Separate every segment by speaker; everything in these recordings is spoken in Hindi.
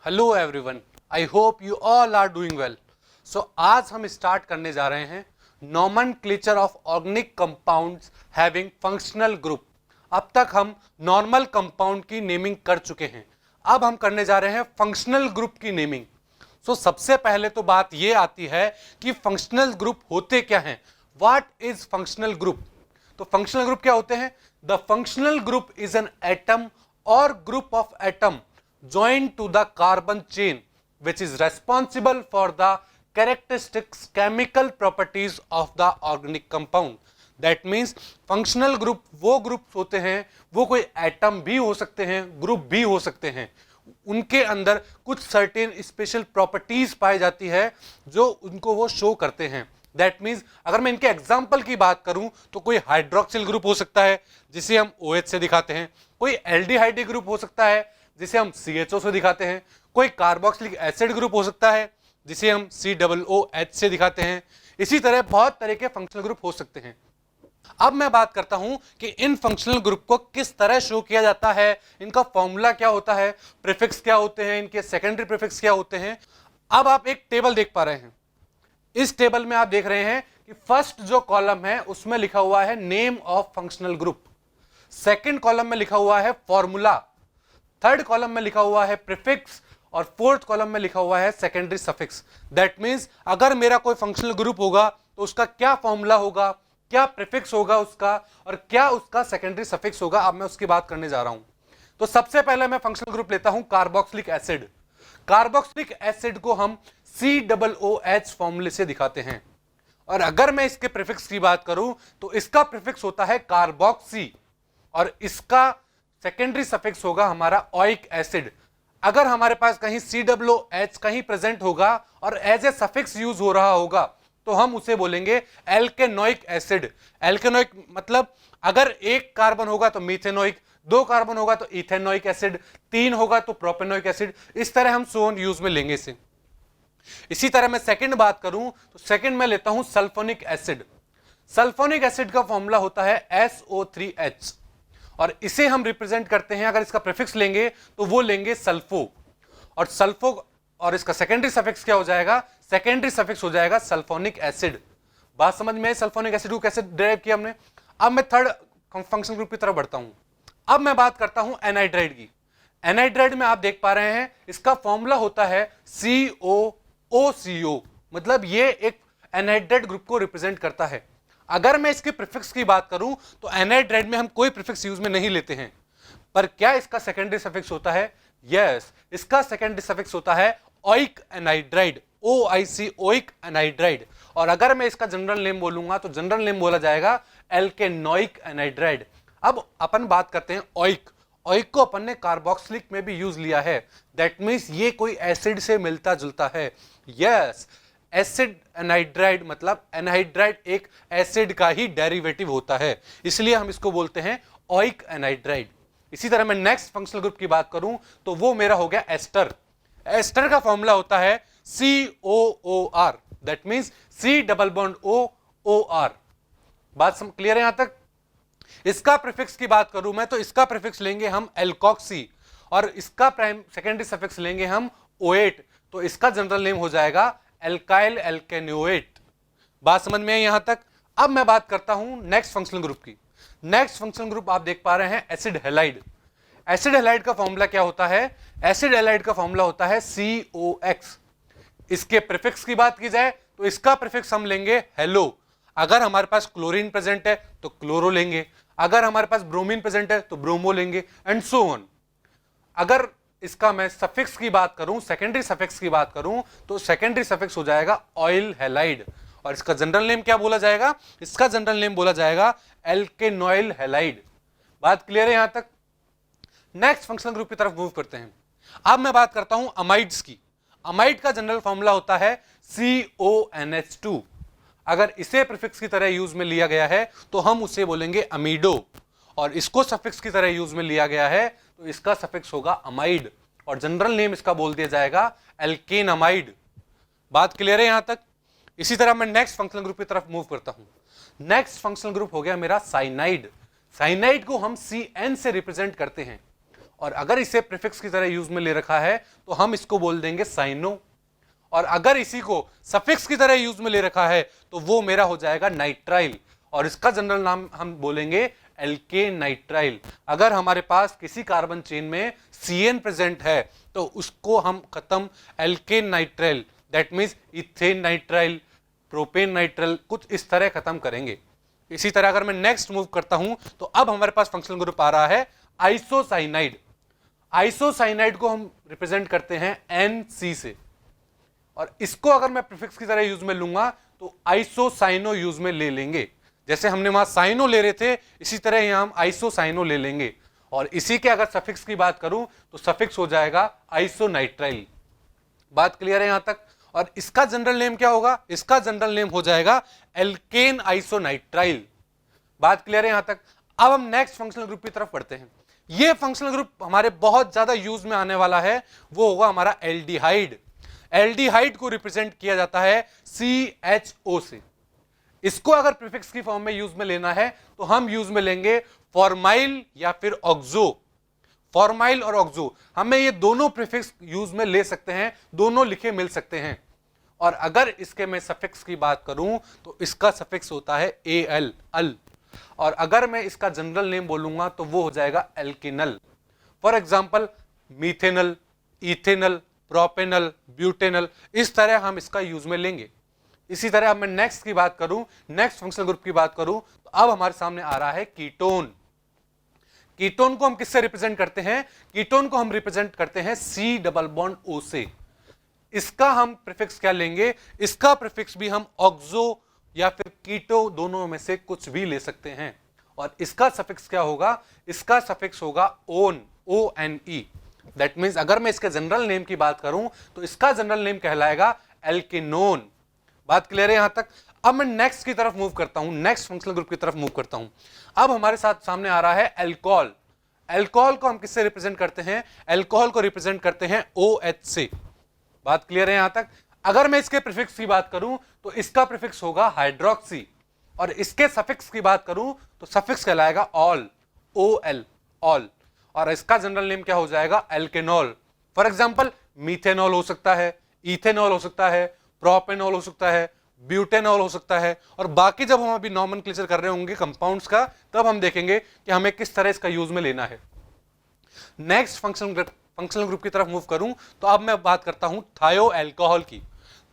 Speaker 1: Hello everyone, I hope you all are doing well. So आज हम स्टार्ट करने जा रहे हैं nomenclature of organic compounds having functional group. अब तक हम नॉर्मल कंपाउंड की नेमिंग कर चुके हैं, अब हम करने जा रहे हैं फंक्शनल ग्रुप की नेमिंग। सो सबसे पहले तो बात यह आती है कि फंक्शनल ग्रुप होते क्या हैं। What is functional group? तो फंक्शनल ग्रुप क्या होते हैं? The functional group is an atom और group of atom joined to the carbon chain which is responsible for the characteristics chemical properties of the organic compound. That means functional group वो ग्रुप्स होते हैं, वो कोई एटम भी हो सकते हैं, ग्रुप भी हो सकते हैं, उनके अंदर कुछ सर्टेन स्पेशल प्रॉपर्टीज पाई जाती है जो उनको वो शो करते हैं। दैट मीन्स अगर मैं इनके एग्जाम्पल की बात करूं तो कोई हाइड्रोक्सिल ग्रुप हो सकता है जिसे हम OH से दिखाते हैं, कोई एल्डिहाइड ग्रुप हो सकता है जिसे हम CHO से दिखाते हैं, कोई कार्बोक्सिलिक एसिड ग्रुप हो सकता है जिसे हम COOH से दिखाते हैं। इसी तरह बहुत तरह के फंक्शनल ग्रुप हो सकते हैं। अब मैं बात करता हूं कि इन फंक्शनल ग्रुप को किस तरह शो किया जाता है, इनका फॉर्मूला क्या होता है, प्रीफिक्स क्या होते हैं, इनके सेकेंडरी प्रीफिक्स क्या होते हैं। अब आप एक टेबल देख पा रहे हैं। इस टेबल में आप देख रहे हैं कि फर्स्ट जो कॉलम है उसमें लिखा हुआ है name of functional group, second column में लिखा हुआ है फॉर्मूला, थर्ड कॉलम में लिखा हुआ है प्रीफिक्स और फोर्थ कॉलम में लिखा हुआ है सेकेंडरी सफिक्स। दैट मींस अगर मेरा कोई फंक्शनल ग्रुप होगा तो उसका क्या फॉर्मूला होगा, क्या प्रीफिक्स होगा उसका, और क्या उसका सेकेंडरी सफिक्स होगा। अब मैं उसकी बात करने जा रहा हूं। तो सबसे पहले मैं फंक्शनल ग्रुप लेता हूं कार्बोक्सिलिक एसिड। कार्बोक्सिलिक एसिड को हम COOH फॉर्मूले से दिखाते हैं, और अगर मैं इसके प्रीफिक्स की बात करूं तो इसका प्रीफिक्स होता है कार्बोक्सी और इसका सेकेंडरी सफिक्स होगा हमारा ओइक एसिड। अगर हमारे पास कहीं COOH कहीं प्रेजेंट होगा और एज ए सफिक्स यूज हो रहा होगा तो हम उसे बोलेंगे एल्केनोइक एसिड। एल्केनोइक मतलब अगर एक कार्बन होगा तो मीथेनोइक, दो कार्बन होगा तो इथेनोइक एसिड, तीन होगा तो प्रोपेनोइक एसिड। इस तरह हम सोन यूज में लेंगे इसे। इसी तरह मैं सेकंड बात करूं तो सेकंड में लेता हूं सल्फोनिक एसिड। सल्फोनिक एसिड का फॉर्मूला होता है SO3H और इसे हम रिप्रेजेंट करते हैं, अगर इसका प्रीफिक्स लेंगे तो वो लेंगे सल्फो, और सल्फो और इसका सेकेंडरी सफिक्स क्या हो जाएगा? सेकेंडरी सफिक्स हो जाएगा सल्फोनिक एसिड। बात समझ में? सल्फोनिक एसिड को कैसे डिराइव किया हमने। अब मैं थर्ड फंक्शनल ग्रुप की तरफ बढ़ता हूं। अब मैं बात करता हूं एनहाइड्राइड की। एनहाइड्राइड में आप देख पा रहे हैं इसका फॉर्मूला होता है COOCO, मतलब ये एक एनहाइड्राइड ग्रुप को रिप्रेजेंट करता है। अगर मैं इसके प्रीफिक्स की बात करूं तो एनहाइड्राइड में हम कोई प्रीफिक्स यूज में नहीं लेते हैं, पर क्या इसका सेकेंडरी सफिक्स होता है? यस, इसका सेकेंडरी सफिक्स होता है oic anhydride, OIC, oic anhydride. और अगर मैं इसका जनरल नेम बोलूंगा तो जनरल नेम बोला जाएगा एल्केनोइक एनहाइड्राइड। अब अपन बात करते हैं ओइक। ओइक को अपन ने कार्बोक्सिलिक में भी यूज लिया है। दैट मीन्स ये कोई एसिड से मिलता जुलता है। यस, एसिड एनहाइड्राइड मतलब एनहाइड्राइड एक एसिड का ही डेरिवेटिव होता है, इसलिए हम इसको बोलते हैं ओइक एनहाइड्राइड। इसी तरह मैं नेक्स्ट फंक्शनल ग्रुप की बात करूं तो वो मेरा हो गया एस्टर। एस्टर का फॉर्मूला होता है COOR, दैट मींस C+OOR। बात क्लियर है यहां तक? इसका प्रीफिक्स की बात करूं मैं तो इसका प्रीफिक्स लेंगे हम एल्कोक्सी और इसका प्राइम सेकेंडरी सफिक्स लेंगे हम OAT, तो इसका जनरल नेम हो जाएगा एल्काइल एल्केनोएट। बात समझ में है यहां तक? अब मैं बात करता हूं नेक्स्ट फंक्शनल ग्रुप की। नेक्स्ट फंक्शनल ग्रुप आप देख पा रहे हैं एसिड हैलाइड। एसिड हैलाइड का फॉर्मूला क्या होता है? एसिड हैलाइड का फॉर्मूला होता है COX। इसके प्रीफिक्स की बात की जाए तो इसका प्रीफिक्स हम लेंगे हेलो। अगर हमारे पास क्लोरीन प्रेजेंट है तो क्लोरो लेंगे, अगर हमारे पास ब्रोमीन प्रेजेंट है तो ब्रोमो लेंगे, एंड सो ऑन। अगर इसका मैं सफिक्स की बात करूं, सेकेंडरी सफिक्स की बात करूं तो सेकेंडरी सफिक्स हो जाएगा ऑयल हैलाइड, और इसका जनरल नेम क्या बोला जाएगा? इसका जनरल नेम बोला जाएगा एल्केनोइल हैलाइड। बात क्लियर है यहां तक? नेक्स्ट फंक्शनल ग्रुप की तरफ मूव करते हैं। अब मैं बात करता हूं अमाइड्स की। अमाइड का जनरल फॉर्मूला होता है CONH2। अगर इसे प्रीफिक्स की तरह यूज में लिया गया है तो हम उसे बोलेंगे अमीडो, और इसको सफिक्स की तरह यूज में लिया गया है तो इसका सफिक्स होगा अमाइड, और जनरल नेम इसका बोल दिया जाएगा एल्केन अमाइड। बात क्लियर है यहां तक? इसी तरह मैं नेक्स्ट फंक्शनल ग्रुप की तरफ मूव करता हूं। नेक्स्ट फंक्शनल ग्रुप हो गया मेरा साइनाइड। साइनाइड को हम CN से रिप्रेजेंट करते हैं, और अगर इसे प्रीफिक्स की तरह यूज में ले रखा है तो हम इसको बोल देंगे साइनो, और अगर इसी को सफिक्स की तरह यूज में ले रखा है तो वो मेरा हो जाएगा नाइट्राइल, और इसका जनरल नाम हम बोलेंगे एल्केन नाइट्राइल। अगर हमारे पास किसी कार्बन चेन में CN प्रेजेंट है तो उसको हम खत्म alkane nitrile, that means ethane nitrile, propane nitrile, कुछ इस तरह खत्म करेंगे। इसी तरह अगर मैं नेक्स्ट मूव करता हूं तो अब हमारे पास फंक्शनल ग्रुप आ रहा है आइसोसाइनाइड। आइसोसाइनाइड को हम रिप्रेजेंट करते हैं NC से, और इसको अगर मैं प्रीफिक्स की तरह यूज में लूंगा तो आइसोसाइनो यूज में ले लेंगे। जैसे हमने वहां साइनो ले रहे थे, इसी तरह यहां हम आइसोसाइनो ले लेंगे, और इसी के अगर सफिक्स की बात करूं तो सफिक्स हो जाएगा आइसोनाइट्राइल। बात क्लियर है यहां तक? और इसका जनरल नेम क्या होगा? इसका जनरल नेम हो जाएगा एल्केन आइसोनाइट्राइल। बात क्लियर है यहां तक? अब हम नेक्स्ट फंक्शनल ग्रुप की तरफ बढ़ते हैं। ये फंक्शनल ग्रुप हमारे बहुत ज्यादा यूज में आने वाला है, वो होगा हमारा एल्डिहाइड। एल्डिहाइड को रिप्रेजेंट किया जाता है CHO से। इसको अगर प्रीफिक्स की फॉर्म में यूज में लेना है तो हम यूज में लेंगे फॉर्माइल या फिर ऑक्सो। फॉर्माइल और ऑक्सो हमें ये दोनों प्रीफिक्स यूज में ले सकते हैं, दोनों लिखे मिल सकते हैं। और अगर इसके मैं सफिक्स की बात करूं तो इसका सफिक्स होता है AL, अल, और अगर मैं इसका जनरल नेम बोलूंगा तो वो हो जाएगा alkanal. For example methanal, ethanal, propanal, butanal, इस तरह हम इसका यूज में लेंगे। इसी तरह अब मैं नेक्स्ट की बात करूं, नेक्स्ट फंक्शनल ग्रुप की बात करूं तो अब हमारे सामने आ रहा है कीटोन। कीटोन को हम किससे रिप्रेजेंट करते हैं? कीटोन को हम रिप्रेजेंट करते हैं C डबल बॉन्ड O से। इसका हम प्रीफिक्स क्या लेंगे? इसका प्रीफिक्स भी हम ऑक्सो या फिर कीटो, दोनों में से कुछ भी ले सकते हैं। और इसका सफिक्स क्या होगा? इसका सफिक्स होगा ओन, ONE। दैट मीन्स अगर मैं इसके जनरल नेम की बात करूं तो इसका जनरल नेम कहलाएगा एल्किनोन। बात क्लियर है यहां तक? अब मैं नेक्स्ट की तरफ मूव करता हूं, नेक्स्ट फंक्शनल ग्रुप की तरफ मूव करता हूं। अब हमारे साथ सामने आ रहा है अल्कोहल। अल्कोहल को हम किससे रिप्रेजेंट करते हैं? अल्कोहल को रिप्रेजेंट करते हैं OH से। बात क्लियर है यहां तक? अगर मैं इसके प्रीफिक्स की बात करूं तो इसका प्रीफिक्स होगा हाइड्रोक्सी, और इसके सफिक्स की बात करूं तो सफिक्स कहलाएगा ऑल, OL, ऑल, और इसका जनरल नेम क्या हो जाएगा? एल्केनॉल। फॉर एग्जांपल मीथेनॉल हो सकता है, इथेनॉल हो सकता है, प्रोपेनॉल हो सकता है, ब्यूटेनॉल हो सकता है, और बाकी जब हम अभी नॉमेनक्लेचर कर रहे होंगे कंपाउंड्स का तब हम देखेंगे कि हमें किस तरह इसका यूज में लेना है। नेक्स्ट फंक्शनल ग्रुप की तरफ मूव करूं तो अब मैं बात करता हूं थायो अल्कोहल की।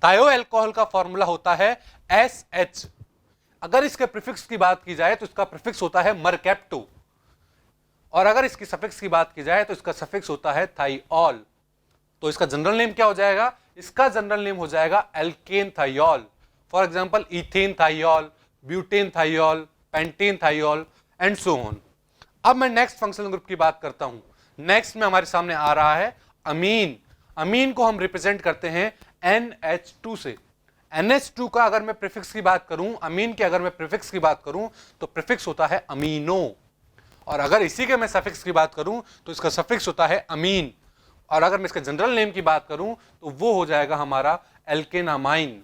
Speaker 1: थायो अल्कोहल का फॉर्मूला होता है SH। अगर इसके प्रीफिक्स की बात की जाए तो इसका प्रीफिक्स होता है मरकैप्टो, और अगर इसकी सफिक्स की बात की जाए तो इसका सफिक्स होता है थाइऑल। तो इसका जनरल नेम क्या हो जाएगा? इसका जनरल नेम हो जाएगा alkane thiol. For example ethane thiol, butane thiol, pentane thiol and so on. अब मैं नेक्स्ट फंक्शनल ग्रुप की बात करता हूं। नेक्स्ट में हमारे सामने आ रहा है अमीन। अमीन को हम रिप्रेजेंट करते हैं NH2 से। NH2 का अगर मैं प्रीफिक्स की बात करूं, अमीन के अगर मैं प्रीफिक्स की बात करूं तो प्रीफिक्स होता है अमीनो, और अगर इसी के मैं सफिक्स की बात करूं तो इसका सफिक्स होता है अमीन, और अगर मैं इसके जनरल नेम की बात करूं तो वो हो जाएगा हमारा एल्केनामाइन।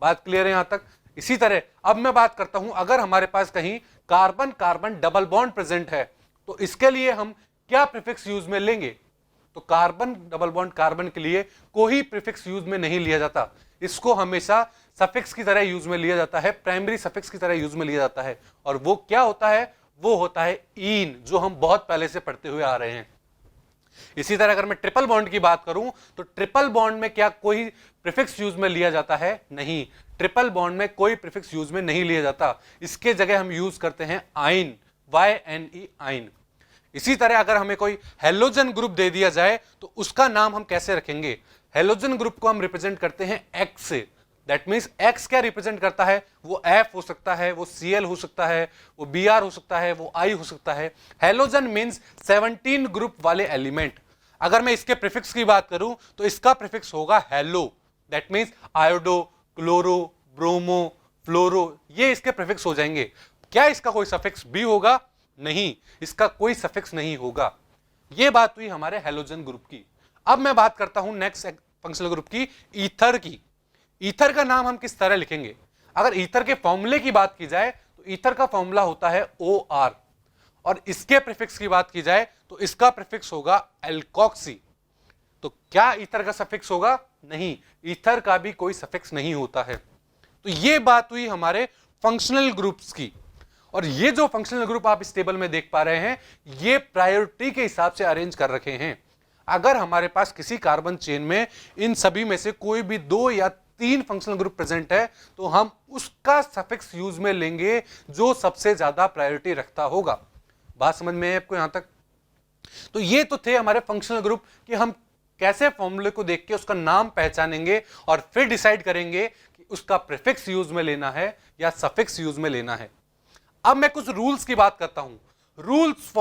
Speaker 1: बात क्लियर है यहां तक? इसी तरह अब मैं बात करता हूं, अगर हमारे पास कहीं carbon carbon double bond present है तो इसके लिए हम क्या प्रीफिक्स यूज में लेंगे? तो कार्बन डबल बॉन्ड कार्बन के लिए कोई प्रीफिक्स यूज में नहीं लिया जाता, इसको हमेशा सफिक्स की तरह यूज में लिया जाता है, प्राइमरी सफिक्स की तरह यूज में लिया जाता है। और वो क्या होता है? वो होता है ईन, जो हम बहुत पहले से पढ़ते हुए आ रहे हैं। इसी तरह अगर मैं ट्रिपल बॉन्ड की बात करूं तो ट्रिपल बॉन्ड में क्या कोई प्रीफिक्स यूज में लिया जाता है? नहीं, ट्रिपल बॉन्ड में कोई प्रीफिक्स यूज में नहीं लिया जाता। इसके जगह हम यूज करते हैं आइन, YNE, आइन। इसी तरह अगर हमें कोई हेलोजन ग्रुप दे दिया जाए तो उसका नाम हम कैसे रखेंगे? हेलोजन ग्रुप को हम रिप्रेजेंट करते हैं X से। दैट मीन्स X क्या रिप्रेजेंट करता है? वो F हो सकता है, वो Cl हो सकता है, वो Br हो सकता है, वो I हो सकता है। हेलोजन मीन्स 17 ग्रुप वाले एलिमेंट। अगर मैं इसके प्रीफिक्स की बात करूं तो इसका प्रीफिक्स होगा halo. That means iodo, chloro, bromo, fluoro, ये इसके प्रीफिक्स हो जाएंगे। क्या इसका कोई सफिक्स भी होगा? नहीं, इसका कोई सफिक्स नहीं होगा। ये बात हुई हमारे हेलोजन ग्रुप की। अब मैं बात करता हूं नेक्स्ट फंक्शनल ग्रुप की, ईथर की। ईथर का नाम हम किस तरह लिखेंगे? अगर ईथर के फॉर्मूले की बात की जाए तो ईथर का फॉर्मूला होता है OR, और इसके प्रीफिक्स की बात की जाए तो इसका प्रीफिक्स होगा एल्कोक्सी। तो क्या ईथर का सफिक्स होगा? नहीं, ईथर का भी कोई सफिक्स नहीं होता है। तो ये बात हुई हमारे फंक्शनल ग्रुप्स की। और ये जो फंक्शनल ग्रुप आप इस टेबल में देख पा रहे हैं, ये प्रायोरिटी के हिसाब से अरेंज कर रखे हैं। अगर हमारे पास किसी कार्बन चेन में इन सभी में से कोई भी 2 या 3 फंक्शनल ग्रुप प्रेजेंट है, तो हम उसका सफिक्स यूज में लेंगे जो सबसे ज्यादा प्रायोरिटी रखता होगा। बात समझ में है आपको यहां तक? तो ये तो थे हमारे फंक्शनल ग्रुप कि हम कैसे फॉर्मूले को देख के उसका नाम पहचानेंगे और फिर डिसाइड करेंगे कि उसका प्रीफिक्स यूज में लेना है या सफिक्स यूज में लेना है। अब मैं कुछ रूल्स की बात करता हूं। Rules for